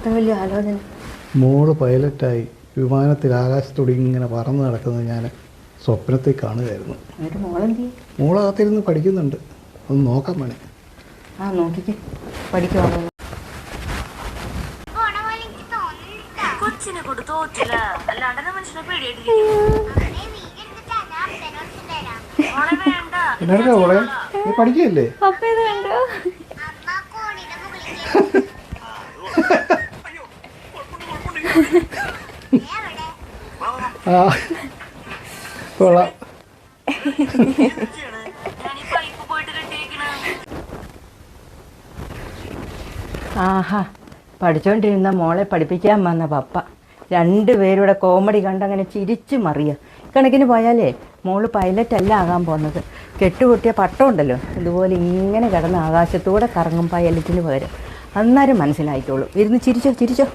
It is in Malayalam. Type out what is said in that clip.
ഇത്ര വലിയ ആലോചന? മോള് പൈലറ്റായി വിമാനത്തിൽ ആകാശത്തോടെ ഇങ്ങനെ പറന്ന് നടക്കുന്നത് ഞാൻ സ്വപ്നത്തിൽ കാണുകയായിരുന്നു. മോളകത്തിരുന്ന് പഠിക്കുന്നുണ്ട്, ഒന്ന് നോക്കാൻ വേണേ. ആ നോക്കിക്കേ, പഠിക്കുവാണോ? എന്നാ മോളെ, നീ പഠിക്കല്ലേ? ആ കൊള്ളാം. ആഹാ, പഠിച്ചോണ്ടിരുന്ന മോളെ പഠിപ്പിക്കാൻ വന്ന പപ്പ രണ്ടുപേരുടെ കോമഡി കണ്ടങ്ങനെ ചിരിച്ചു മറിയുക. കണക്കിന് പോയാലേ മോള് പൈലറ്റ് അല്ല ആകാൻ പോകുന്നത്, കെട്ടുപൊട്ടിയ പട്ടം ഉണ്ടല്ലോ ഇതുപോലെ ഇങ്ങനെ കിടന്ന് ആകാശത്തൂടെ കറങ്ങും പൈലറ്റിന് പകരം. അന്നേരം മനസ്സിലായിക്കോളൂ. ഇരുന്ന് ചിരിച്ചോ ചിരിച്ചോ.